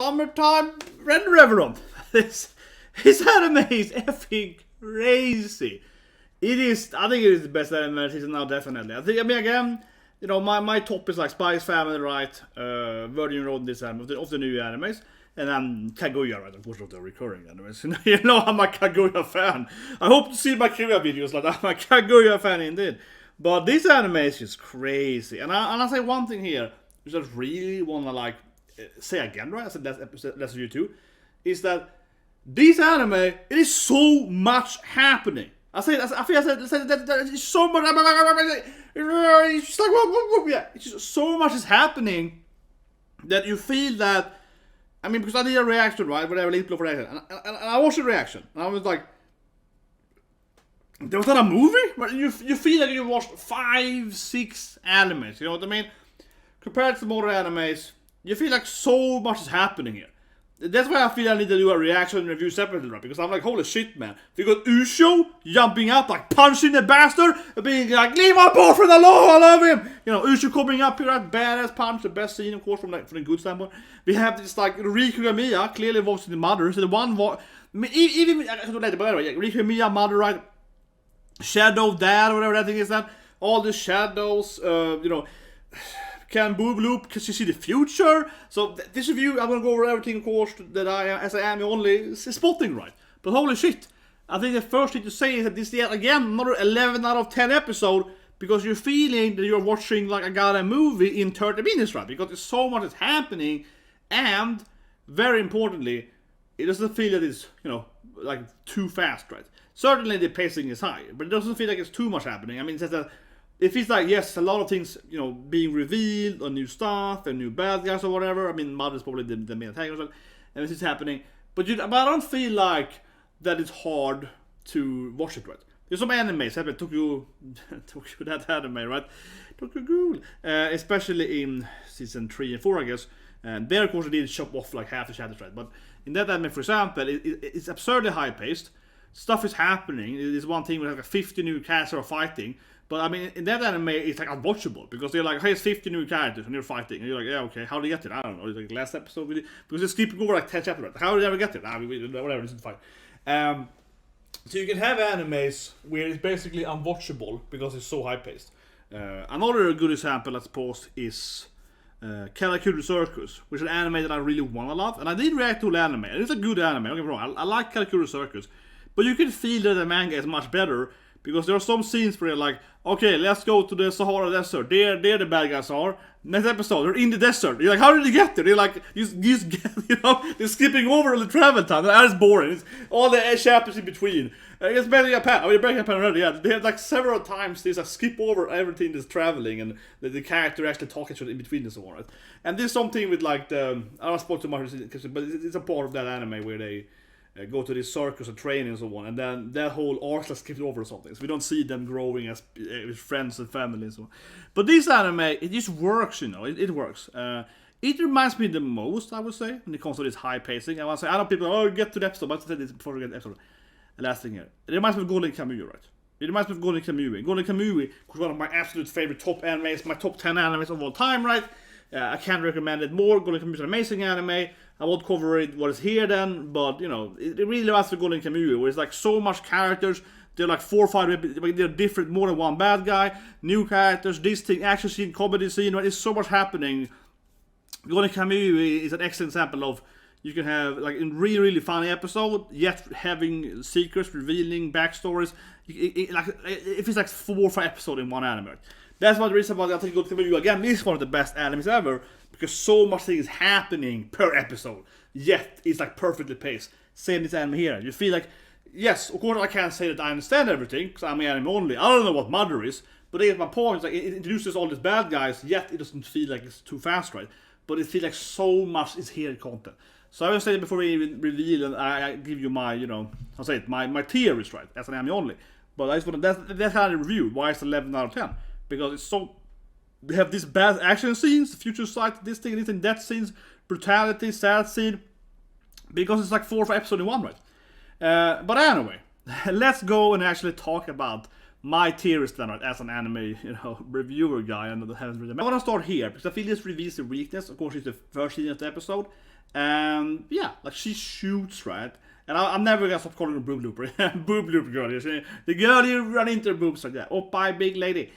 Summertime Render. This anime is effing crazy. It is. I think it is the best anime season now, definitely. I mean, again, you know, my top is like Spy X Family, right? Virgin Road, this anime of the new animes. And then Kaguya, right? Of course, of the recurring animes. You know, I'm a Kaguya fan. I hope to see my Kaguya videos like that. I'm a Kaguya fan indeed. But this anime is just crazy. And I say one thing here, which I really want to like say again, right? I said that's you too. Is that this anime, it is so much happening. I feel that it's so much. It's just like, yeah, it's just so much is happening that you feel that. I mean, because I did a reaction, right? Whatever, link below for reaction, and I watched the reaction, and I was like, "There was not a movie." You feel like you watched 5-6 animes. You know what I mean? Compared to modern animes, you feel like so much is happening here. That's why I feel I need to do a reaction and review separately, right? Because I'm like, holy shit, man. We got Ushio jumping up, like punching the bastard, and being like, leave my boyfriend alone, I love him! You know, Ushio coming up here, that badass punch, the best scene, of course, from the good standpoint. We have this, like, RIE KUGIMYIA, clearly voicing the mother, so the one even, I can do later, but anyway, RIE KUGIMYIA, mother, right? Shadow dad, whatever that thing is, that. All the shadows, you know. Can boob loop because you see the future. So this review, I'm gonna go over everything, of course, that as I am only spotting, right? But holy shit, I think the first thing to say is that this is again another 11 out of 10 episode, because you're feeling that you're watching like a goddamn movie in 30 minutes, right? Because there's so much is happening, and very importantly, it doesn't feel that it's, you know, like too fast, right? Certainly the pacing is high, but it doesn't feel like it's too much happening. I mean, it says that. It feels like, yes, a lot of things, you know, being revealed, or new stuff, and new bad guys or whatever. I mean, Mother's probably the main antagonist, and this is happening. But I don't feel like that it's hard to watch it, right? There's some animes, Tokyo that anime, right? Tokyo Ghoul. Especially in season 3 and 4, I guess. And there, of course, they did chop off like half the chapters, right? But in that anime, for example, it's absurdly high-paced. Stuff is happening. There's one thing where like 50 new characters are fighting. But I mean, in that anime, it's like unwatchable, because they're like, hey, it's 50 new characters and they're fighting. And you're like, yeah, okay, how did they get it? I don't know. It's like last episode, because they're skipping over like 10 chapters. How did they ever get it? Whatever, this is fine. So you can have animes where it's basically unwatchable because it's so high paced. Another good example, let's post, is Karakuri Circus, which is an anime that I really want to love. And I did react to the anime. It's a good anime, don't get me wrong. I like Karakuri Circus. But you can feel that the manga is much better, because there are some scenes where you're like, okay, let's go to the Sahara Desert. There the bad guys are. Next episode, they're in the desert. You're like, how did they get there? They're like, you get, you know, they're skipping over the travel time. That is boring. It's all the chapters in between. It's better in Japan. I mean, back in Japan already, yeah. They have like several times they like skip over everything that's traveling, and the character actually talking to in between and so on. Right? And there's something with like the, I don't spoil too much, but it's a part of that anime where they go to this circus and training and so on, and then that whole arc is skipped over or something, so we don't see them growing as friends and family and so on. But this anime, it just works, you know, it works. It reminds me the most, I would say, when it comes to this high pacing. I want to say, I know people, oh, get to the episode, but I said this before we get to the episode. Last thing here, it reminds me of GODESS Kamui, right? It reminds me of GODESS Kamui. GODESS Kamui is one of my absolute favorite top animes, my top 10 animes of all time, right? I can't recommend it more. GODESS Kamui is an amazing anime. I won't cover it what is here then, but you know, it really reminds me of GODESS Kamui, where it's like so much characters. They're like 4 or 5, they're different, more than one bad guy, new characters, this thing, action scene, comedy scene, right? There's so much happening. GODESS Kamui is an excellent example of, you can have like a really, really funny episode, yet having secrets, revealing backstories. If it's like 4 or 5 episodes in one anime. That's what the reason why I think GODESS Kamui again is one of the best animes ever, because so much thing is happening per episode, yet it's like perfectly paced. Same this anime here. You feel like, yes, of course I can't say that I understand everything, because I'm an anime only. I don't know what Mother is, but my point is like it introduces all these bad guys, yet it doesn't feel like it's too fast, right? But it feels like so much is here in content. So I will say before we even reveal, and I give you my, you know, I'll say it, my theories, right, as an anime only. But I just want to, that's kind of review. Why it's 11 out of 10? Because it's so, we have these bad action scenes, future sight, this thing, that scenes, brutality, sad scene, because it's like 4 or 5 episodes in one, right? But anyway, let's go and actually talk about my theories then, right, as an anime, you know, reviewer guy, and I want to start here, because I feel this reveals the weakness. Of course, it's the first season of the episode, And yeah, like she shoots, right? And I'm never gonna stop calling her boob looper. Boob looper girl. The girl you run into her boobs like that. Oh, bye, big lady.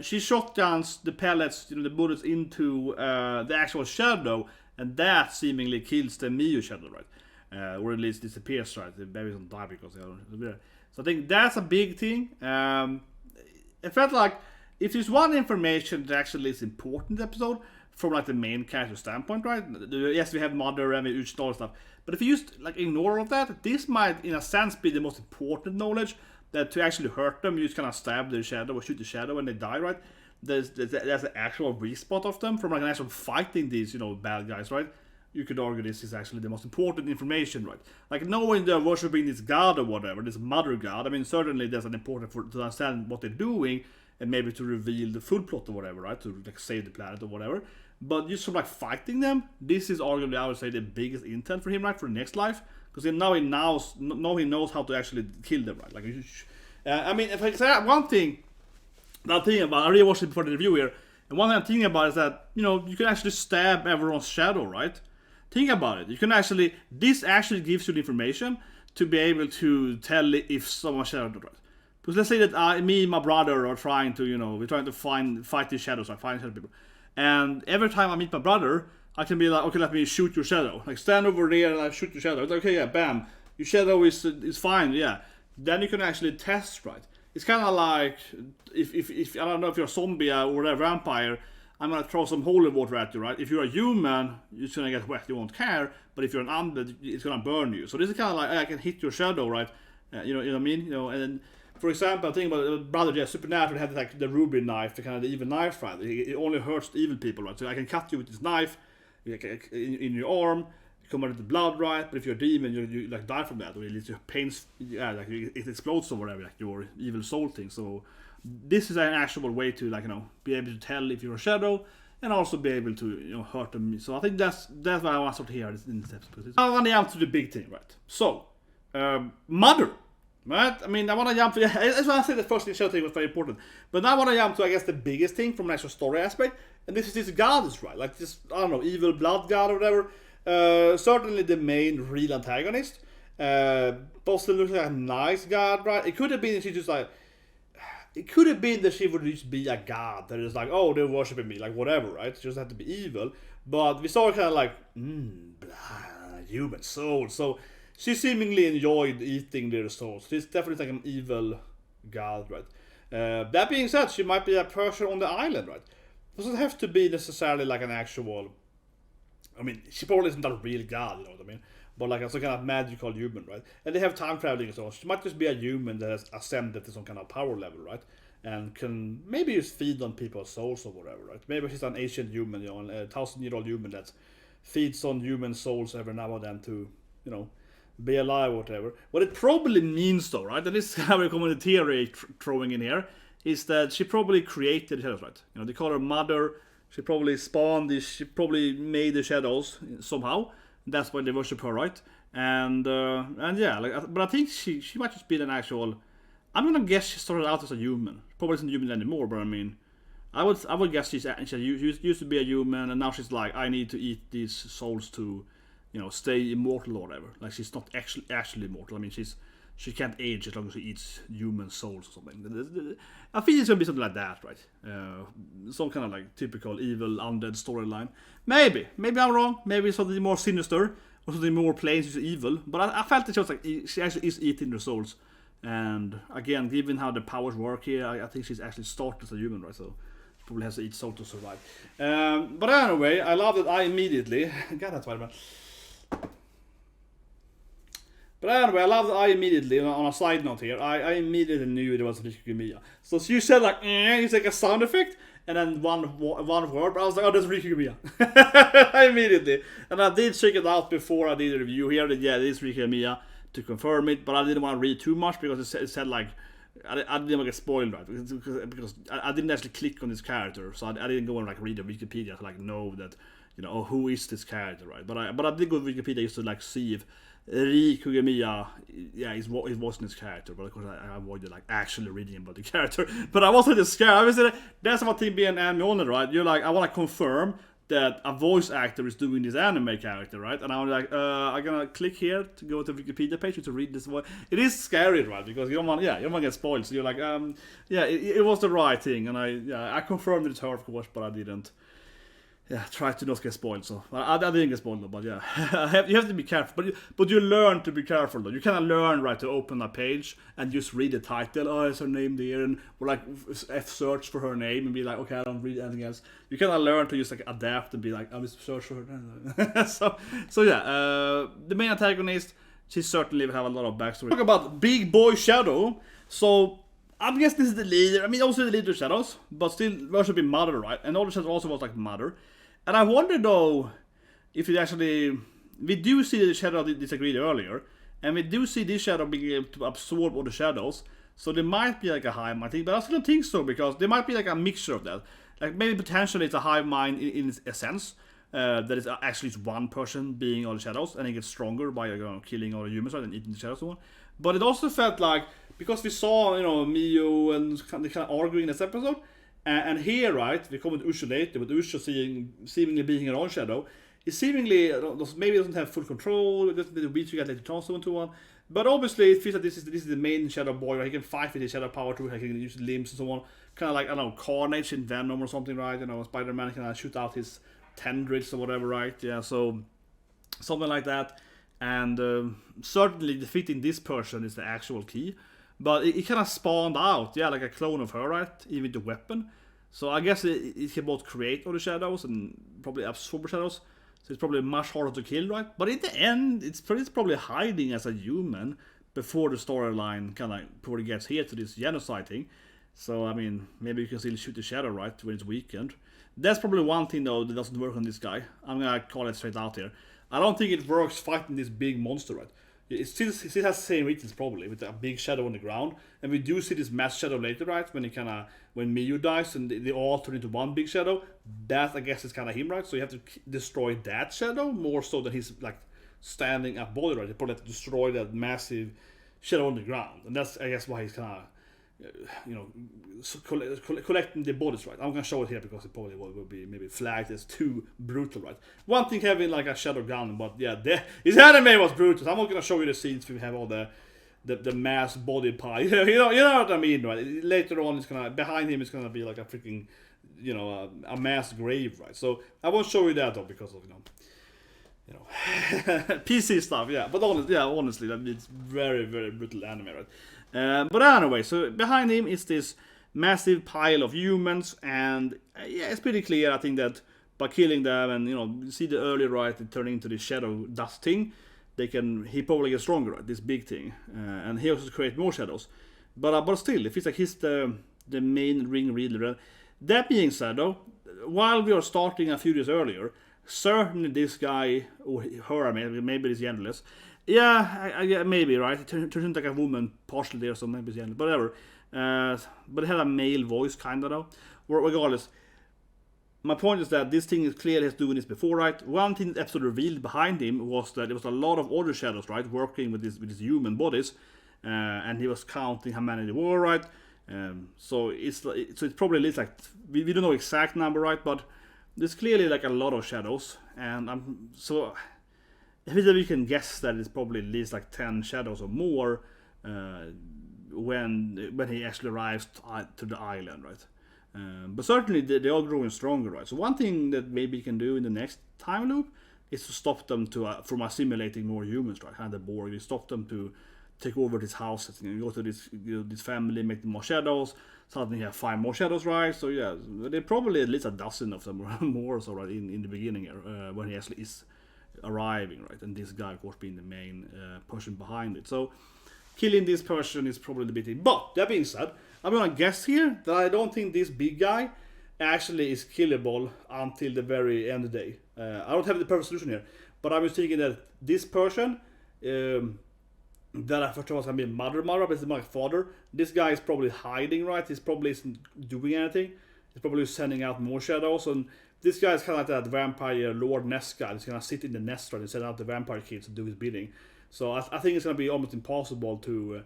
She shotguns the pellets, the bullets into the actual shadow, and that seemingly kills the Miyu shadow, right? Or at least disappears, right? The baby doesn't die because they don't. So I think that's a big thing. It felt like if there's one information that actually is important in the episode from like the main character standpoint, right? Yes, we have Mother and we Ushio and stuff, but if you just like ignore all of that, this might, in a sense, be the most important knowledge. That to actually hurt them, you just kind of stab the shadow or shoot the shadow and they die, right? There's an actual respot of them from like an actual fighting these, bad guys, right? You could argue this is actually the most important information, right? Like knowing they're worshipping this god or whatever, this mother god. I mean, certainly there's an important to understand what they're doing and maybe to reveal the full plot or whatever, right? To like save the planet or whatever. But just from like fighting them, this is arguably, I would say, the biggest intent for him, right? For the next life. Because now he knows how to actually kill them, right? Like, I mean, if I say one thing that I'm thinking about, I really watched it before the review here, and one thing I'm thinking about is that, you can actually stab everyone's shadow, right? Think about it. You can actually, this actually gives you the information to be able to tell if someone's shadow, right? Because let's say that me and my brother are trying to, we're trying to fight these shadows, like find shadow people. And every time I meet my brother, I can be like, okay, let me shoot your shadow. Like, stand over there and I shoot your shadow. It's like, okay, yeah, bam. Your shadow is fine, yeah. Then you can actually test, right? It's kind of like, if I don't know if you're a zombie or a vampire, I'm going to throw some holy water at you, right? If you're a human, you're going to get wet, you won't care. But if you're an undead, it's going to burn you. So this is kind of like, I can hit your shadow, right? You know what I mean? And then, for example, think about brother, yeah, Supernatural had like the ruby knife, the kind of the evil knife, right? It only hurts the evil people, right? So I can cut you with this knife in your arm, you come out of the blood, right? But if you're a demon, you like die from that, or at least your pains, yeah, like it explodes or whatever, like your evil soul thing. So this is an actual way to be able to tell if you're a shadow, and also be able to hurt them. So I think that's what I want to sort of hear in this episode. I want to jump to the big thing, right? So Mother. Right? I mean, I want to jump to, that's why I said the first initial thing was very important. But now I want to jump to, I guess, the biggest thing from an actual story aspect. And this is this goddess, right? Like this, I don't know, evil blood god or whatever. Certainly the main real antagonist. Possibly looks like a nice god, right? It could have been she just like, it could have been that she would just be a god that is like, oh, they're worshipping me, like whatever, right? She just had to be evil. But we saw her kind of like, human soul. So she seemingly enjoyed eating their souls. She's definitely like an evil god, right? That being said, she might be a person on the island, right? Doesn't have to be necessarily like an actual, I mean, she probably isn't a real god, you know what I mean? But like some kind of magical human, right? And they have time traveling and so on. She might just be a human that has ascended to some kind of power level, right? And can maybe just feed on people's souls or whatever, right? Maybe she's an ancient human, a 1,000-year-old human that feeds on human souls every now and then to, be alive or whatever. What it probably means though, right? And this is how we come in the theory throwing in here, is that she probably created the shadows, right? They call her Mother. She probably spawned this, she probably made the shadows somehow. That's why they worship her, right? And yeah, but I think she might just be an actual, I'm gonna guess she started out as a human. Probably isn't human anymore, but I mean, I would guess she used to be a human, and now she's like, I need to eat these souls to, stay immortal or whatever. Like she's not actually immortal. I mean, she can't age as long as she eats human souls or something. I think it's gonna be something like that, right? Some kind of like typical evil undead storyline. Maybe I'm wrong. Maybe something more sinister or something more plain. She's evil, but I felt that she was like she actually is eating their souls. And again, given how the powers work here, I think she's actually started as a human, right? So she probably has to eat soul to survive. But anyway, I love that I immediately God, that's why. But anyway, I love that I immediately, on a side note here, I immediately knew it was RIE KUGIMYIA. So you said like, it's like a sound effect, and then one word, but I was like, oh, that's RIE KUGIMYIA. Immediately. And I did check it out before I did the review here, that yeah, it is RIE KUGIMYIA, to confirm it, but I didn't want to read too much, because it said like, I didn't want to get spoiled, right? Because I didn't actually click on this character, so I didn't go and like read the Wikipedia to like know that, who is this character, right? But I did go to Wikipedia just to like see if RIE KUGIMYIA, yeah, it wasn't his character, but of course I avoided like actually reading about the character. But I wasn't just scared. I was that's what team being Myrmonden, right? You're like, I want to confirm that a voice actor is doing this anime character, right? And I'm like, I'm gonna click here to go to the Wikipedia page to read this one. It is scary, right? Because you don't want to get spoiled. So you're like, yeah, it was the right thing, and I confirmed it's her, of course, but I didn't. Yeah, try to not get spoiled. So I didn't get spoiled, though, but yeah, you have to be careful. But you learn to be careful, though. You kind of learn, right, to open a page and just read the title. Oh, is her name there? And or like search for her name and be like, okay, I don't read anything else. You kind of learn to just like adapt and be like, I'm just search for her. so yeah, the main antagonist, she certainly have a lot of backstory. Talk about Big Boy Shadow. So I guess this is the leader. I mean, also the leader of Shadows, but still worshipping Mother, right? And all the Shadows also was like Mother. And I wonder though, if it actually, we do see the Shadow disagreed earlier, and we do see this Shadow being able to absorb all the Shadows, so there might be like a hive mind thing, but I still don't think so, because there might be like a mixture of that. Like maybe potentially it's a hive mind in a sense, that is actually one person being all the Shadows, and it gets stronger by killing all the humans, right, and eating the Shadows and so on. But it also felt like, because we saw, Mio and they kind of arguing in this episode, and here, right, we come with Ushio later, with Ushio seemingly being her own Shadow. He seemingly maybe doesn't have full control, just the weak you get later on, so and so on. But obviously, it feels like this is the main Shadow boy, right? He can fight with his Shadow power too, he can use limbs and so on. Kind of like, I don't know, Carnage in Venom or something, right? Spider-Man can shoot out his tendrils or whatever, right? Yeah, so something like that. And certainly defeating this person is the actual key. But it kind of spawned out, yeah, like a clone of her, right? Even the weapon. So I guess it can both create all the Shadows and probably absorb the Shadows. So it's probably much harder to kill, right? But in the end, it's probably hiding as a human before the storyline before it gets here to this genocide thing. So, I mean, maybe you can still shoot the Shadow, right, when it's weakened. That's probably one thing, though, that doesn't work on this guy. I'm gonna call it straight out here. I don't think it works fighting this big monster, right? It still has the same weakness probably, with a big Shadow on the ground. And we do see this mass Shadow later, right? When Miyu dies and they all turn into one big Shadow. That, I guess, is kind of him, right? So you have to destroy that Shadow more so than he's like standing up body, right? You probably have to destroy that massive Shadow on the ground. And that's, I guess, why he's kind of, collecting the bodies, right? I'm gonna show it here because it probably will be maybe flagged as too brutal, right? One thing having like a Shadow gun, but yeah, his anime was brutal. So I'm not gonna show you the scenes we have all the mass body pie. you know what I mean, right? Later on, behind him is gonna be like a freaking, a mass grave, right? So I won't show you that though because of PC stuff, yeah. But honestly, that it's very, very brutal anime, right? But anyway, so behind him is this massive pile of humans, and yeah, it's pretty clear, I think, that by killing them and, you see the earlier, right, turning into this Shadow dust thing, he probably gets stronger, right, this big thing, and he also creates more Shadows. But still, it feels like he's the main ring leader. That being said, though, while we are starting a few years earlier, certainly this guy, or her, maybe it's genderless. Yeah, maybe, right? It turns into like a woman partially there, so maybe it's genderless, whatever. But it had a male voice, kind of, though. Regardless, my point is that this thing is clearly he's doing this before, right? One thing the episode revealed behind him was that there was a lot of other Shadows, right, working with his human bodies, and he was counting how many there were, right? So it's probably at least like we don't know exact number, right? But there's clearly like a lot of Shadows, and I think that we can guess that it's probably at least like 10 Shadows or more when he actually arrives to the island, right? But certainly they are growing stronger, right? So one thing that maybe you can do in the next time loop is to stop them from assimilating more humans, right? Kind of boring. You stop them to take over this house, and go to this family, make them more Shadows. Suddenly you have 5 more Shadows, right? So yeah, there probably at least a dozen of them or more, so right in the beginning here, when he actually is arriving, right? And this guy, of course, being the main person behind it. So killing this person is probably the big thing. But that being said, I'm gonna guess here that I don't think this big guy actually is killable until the very end of the day. I don't have the perfect solution here, but I was thinking that this person that I thought was gonna be Mother, but it's my father. This guy is probably hiding, right? He's probably isn't doing anything. He's probably sending out more Shadows, and this guy is kind of like that vampire Lord Ness guy. He's gonna sit in the nest, right, and send out the vampire kids to do his bidding. So I think it's gonna be almost impossible to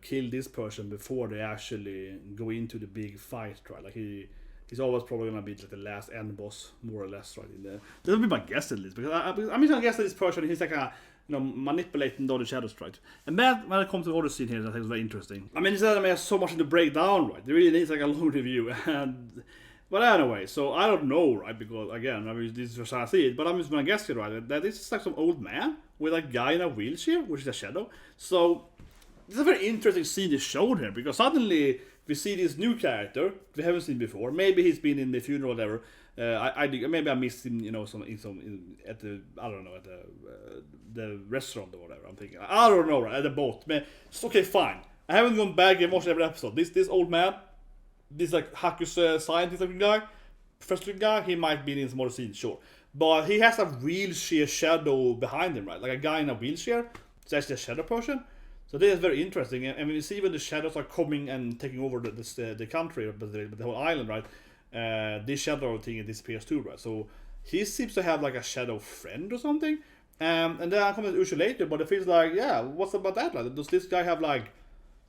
kill this person before they actually go into the big fight, right? Like he's always probably gonna be like the last end boss, more or less, right? That would be my guess at least, because I'm just gonna guess that this person he's like a manipulating the shadows, right? And that when it comes to the other scene here, I think is very interesting. I mean, this anime has so much to break down, right? It really needs like a long review, but anyway, so I don't know, right? Because again, I mean, this is just how I see it, but I'm just gonna guess here, right? That this is like some old man with a guy in a wheelchair, which is a shadow. So it's a very interesting scene is shown here, because suddenly we see this new character we haven't seen before. Maybe he's been in the funeral or whatever. Maybe I missed him, at the I don't know, at the restaurant or whatever. I'm thinking I don't know, right? At the boat. Man, it's okay, fine. I haven't gone back and watched every episode. This old man, this like Haku's scientist looking guy, professor looking guy, he might be in some more scenes, sure. But he has a wheelchair shadow behind him, right? Like a guy in a wheelchair. It's actually a shadow person. So this is very interesting, and when you see when the shadows are coming and taking over the country, but the whole island, right? This shadow thing disappears too, right? So he seems to have like a shadow friend or something. And then I come to Ushio later, but it feels like, yeah, what's about that? Like, does this guy have like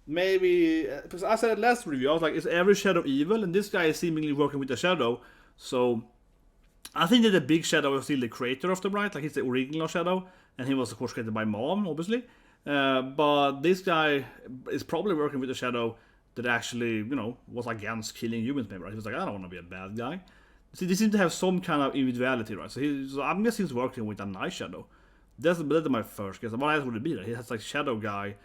maybe? Because I said it last review, I was like, is every shadow evil? And this guy is seemingly working with the shadow. So I think that the big shadow is still the creator of them, right? Like he's the original shadow, and he was of course created by Mom, obviously. But this guy is probably working with a shadow that actually, was against killing humans, maybe, right? He was like, I don't want to be a bad guy. See, they seem to have some kind of individuality, right? So I'm guessing he's working with a nice shadow. That's my first guess. What else would it be? Right? He has like shadow guy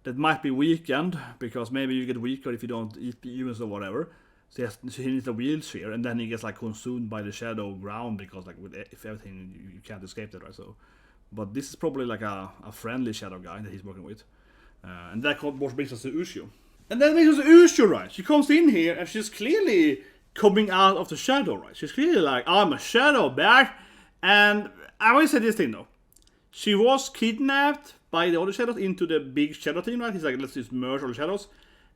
that might be weakened, because maybe you get weaker if you don't eat humans or whatever. So he needs a wheelchair, and then he gets like consumed by the shadow ground, because like if everything, you can't escape that, right? So. But this is probably like a friendly shadow guy that he's working with. And that brings us to Ushio. And then brings us to Ushio, right? She comes in here and she's clearly coming out of the shadow, right? She's clearly like, I'm a shadow bear. And I always say this thing though. She was kidnapped by the other shadows into the big shadow team, right? He's like, let's just merge all the shadows.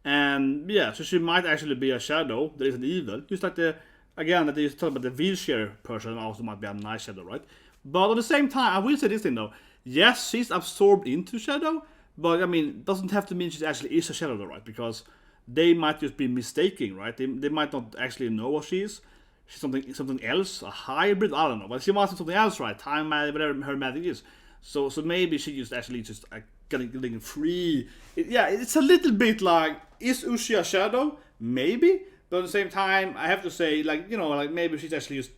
And yeah, so she might actually be a shadow that isn't evil. Just like that they talk about the wheelchair person also might be a nice shadow, right? But at the same time, I will say this thing though. Yes, she's absorbed into shadow, but I mean, doesn't have to mean she actually is a shadow though, right? Because they might just be mistaking, right? They might not actually know what she is. She's something else, a hybrid, I don't know. But she must be something else, right? Time magic, whatever her magic is. So maybe she just actually just getting free. It's a little bit like, is Ushio a shadow? Maybe. But at the same time, I have to say, like maybe she's actually just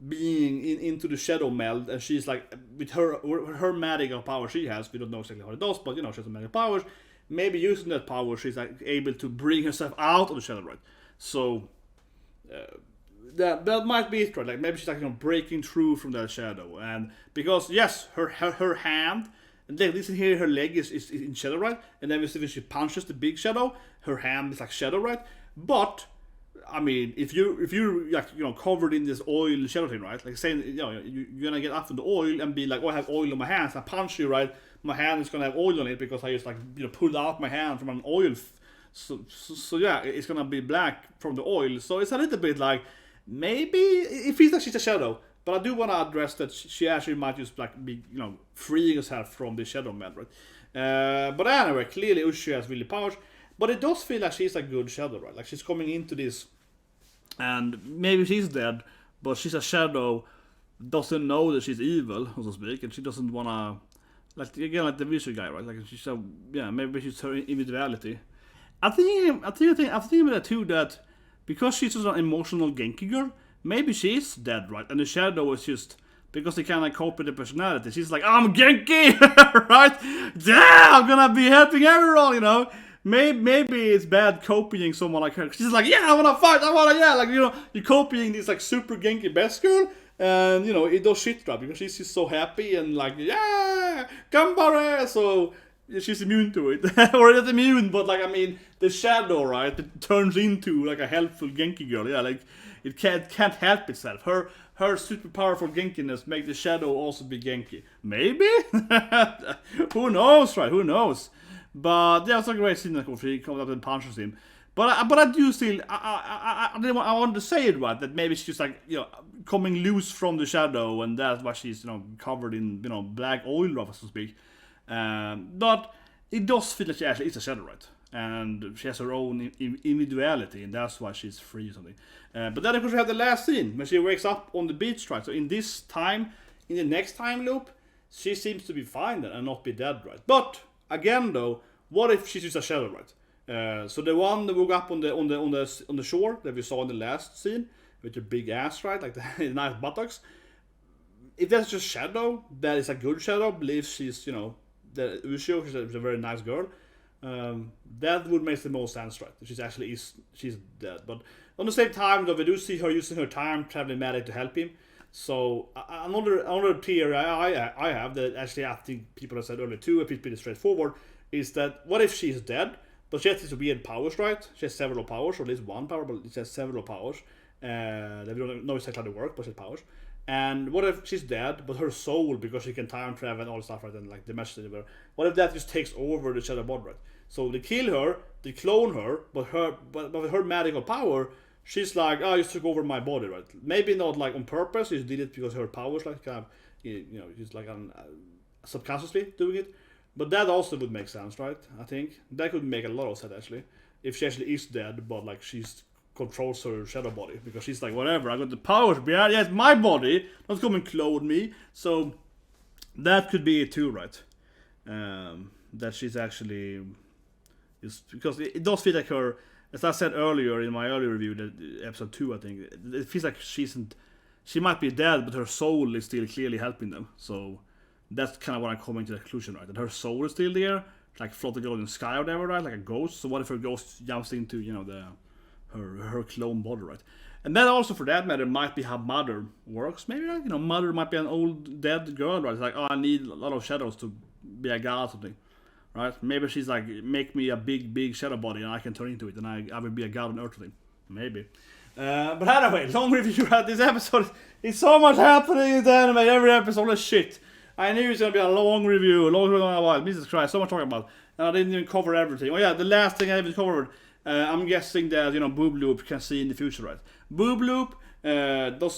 being into the shadow meld, and she's like, with her magical power she has, we don't know exactly how it does, but she has some magical powers. Maybe using that power, she's like able to bring herself out of the shadow, right? So that might be it, right? Like maybe she's like breaking through from that shadow, and because yes, her hand, and listen here, her leg is in shadow, right? And then we see when she punches the big shadow, her hand is like shadow, right? But I mean, if you're like covered in this oil shadow thing, right? Like saying you're gonna get after the oil and be like, oh, I have oil on my hands. I punch you, right? My hand is gonna have oil on it because I just like pulled out my hand from an oil. So yeah, it's gonna be black from the oil. So it's a little bit like maybe it feels like she's a shadow, but I do want to address that she actually might just like be freeing herself from the shadow man, right? But anyway, clearly Ushio has really powers. But it does feel like she's a good shadow, right? Like she's coming into this, and maybe she's dead, but she's a shadow, doesn't know that she's evil, so to speak, and she doesn't wanna, like again, like the visual guy, right? Like she's maybe she's her individuality. I think about it too, that because she's just an emotional Genki girl, maybe she's dead, right? And the shadow is just because they kind of copy the personality. She's like, I'm Genki, right? Yeah, I'm gonna be helping everyone, Maybe it's bad copying someone like her. She's like, yeah, I wanna fight, you're copying this like super Genki best girl, and it does shit right because she's just so happy and like, yeah, gambare. So she's immune to it, or not immune, but like I mean, the shadow, right, it turns into like a helpful Genki girl. Yeah, like it can't help itself. Her super powerful Genkiness make the shadow also be Genki. Maybe, who knows, right? Who knows? But yeah, it's a great scene. He comes up and punches him. But I do still, I wanted to say it right, that maybe she's like, coming loose from the shadow, and that's why she's, covered in, black oil, so to speak. But it does feel like she actually is a shadow, right? and she has her own individuality, and that's why she's free or something. But then of course we have the last scene when she wakes up on the beach, right? So in this time, in the next time loop, she seems to be fine then and not be dead, right? But again though, what if she's just a shadow, right? So the one that woke up on the shore that we saw in the last scene with her big ass, right, like the nice buttocks. If that's just shadow, that is a good shadow. Believes she's, you know, the Ushio, she's a very nice girl. That would make the most sense, right? She's dead. But on the same time, though, we do see her using her time traveling magic to help him. So another theory I have that actually I think people have said earlier too, if it's pretty straightforward, is that what if she's dead, but she has these weird powers, right? She has several powers, or at least one power, but she has several powers. That we don't know exactly how they work, but she has powers. And what if she's dead, but her soul, because she can time travel and all stuff, right, and like the message, what if that just takes over the shadow body, right? So they kill her, they clone her, but with her magical power, she's like, oh, you took over my body, right? Maybe not like on purpose, you did it because her powers, like kind of, you know, she's like subconsciously doing it. But that also would make sense, right? I think that could make a lot of sense actually, if she actually is dead, but like she's controls her shadow body, because she's like, whatever, I got the powers, but yeah, it's my body, don't come and clone me. So that could be it too, right? That she's actually is, because it does feel like her, as I said earlier in my earlier review, that episode 2, I think, it feels like she might be dead, but her soul is still clearly helping them. So that's kind of what I'm coming to the conclusion, right? That her soul is still there, like floating in the sky or whatever, right? Like a ghost. So what if her ghost jumps into, you know, her clone body, right? And that also, for that matter, might be how Mother works. Maybe, you know, Mother might be an old dead girl, right? It's like, oh, I need a lot of shadows to be a god or something, right? Maybe she's like, make me a big shadow body and I can turn into it, and I will be a god on Earth or something. Maybe. But anyway, long review at this episode. It's so much happening in the anime. Every episode is shit. I knew it was gonna be a long review, longer than a while. Jesus Christ, so much talking about, and I didn't even cover everything. Oh yeah, the last thing I haven't covered. I'm guessing that, you know, Boob Loop can see in the future, right? Boob Loop, it's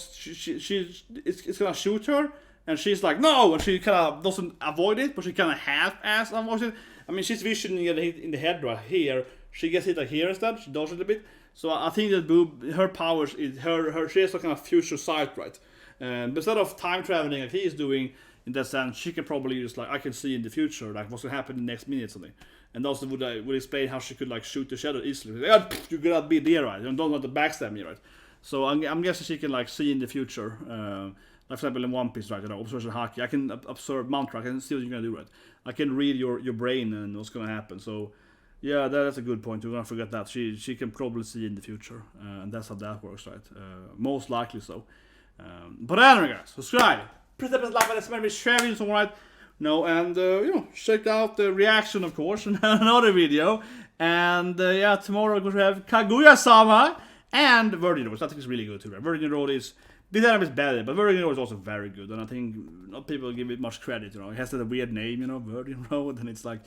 gonna shoot her, and she's like, no, and she kind of doesn't avoid it, but she kind of half-ass avoids it. I mean, she's visioning it in the head right here. She gets hit like here instead. She dodges it a bit. So I think that Boob, her powers is she has a kind of future sight, right? But instead of time traveling like he is doing in that sense, she can probably just like, I can see in the future, like what's gonna happen in the next minute or something. And also would explain how she could like shoot the shadow easily. Like, oh, you gotta be there, right? You don't want to backstab me, right? So I'm guessing she can like see in the future. Like for example in One Piece, right? You know, observation haki. I can observe mantra. I can see what you're gonna do, right? I can read your brain and what's gonna happen. So yeah, that's a good point. You're gonna forget that. She can probably see in the future, and that's how that works, right? Most likely so. But anyway, guys, subscribe. Press that like button, maybe sharing something, right? No, and you know, check out the reaction, of course, in another video. And yeah, tomorrow we're going to have Kaguya-sama and Virgin Road. I think it's really good too, right? Virgin Road is, this anime is better, but Virgin Road is also very good. And I think not people give it much credit, you know. It has that weird name, you know, Virgin Road, and it's like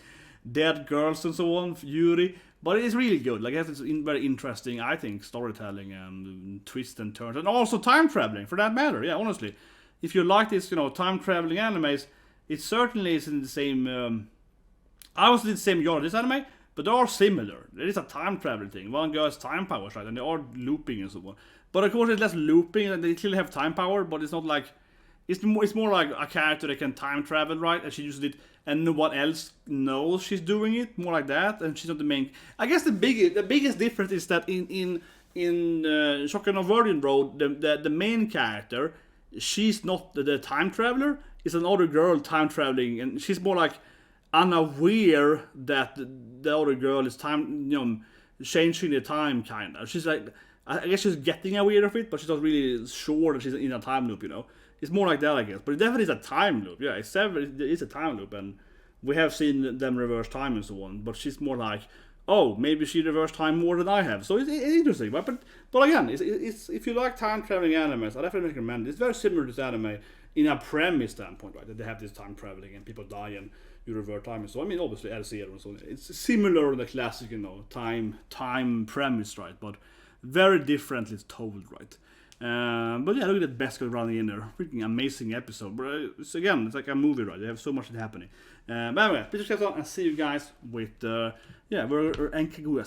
dead girls and so on, Yuri. But it is really good. Like, it has this very interesting, I think, storytelling and twists and turns. And also time traveling, for that matter. Yeah, honestly. If you like this, you know, time traveling animes, it certainly is in the same, I was in the same genre this anime, but they are similar. There is a time travel thing. One girl has time powers, right, and they are looping and so on. But of course it's less looping, and they clearly have time power, but it's not like, it's more like a character that can time travel, right, and she uses it, and no one else knows she's doing it, more like that, and she's not the main. I guess the biggest difference is that in Shokan no Virgin Road, the main character, she's not the time traveler. It's another girl time traveling, and she's more like unaware that the other girl is time, you know, changing the time, kind of. She's like, I guess she's getting aware of it, but she's not really sure that she's in a time loop, you know. It's more like that, I guess. But it definitely is a time loop. Yeah, it's a time loop, and we have seen them reverse time and so on. But she's more like, oh, maybe she reversed time more than I have. So it's interesting, right? But again, it's if you like time traveling animes, I definitely recommend it. It's very similar to this anime in a premise standpoint, right? That they have this time traveling and people die and you revert time and so. I mean, obviously LCR and so on. It's similar to the classic, you know, time premise, right? But very differently told, right? But yeah, look at that Beskar running in there. Freaking amazing episode. But it's like a movie, right? They have so much happening. But anyway, please subscribe and see you guys with, we're GENKI AND GOOD.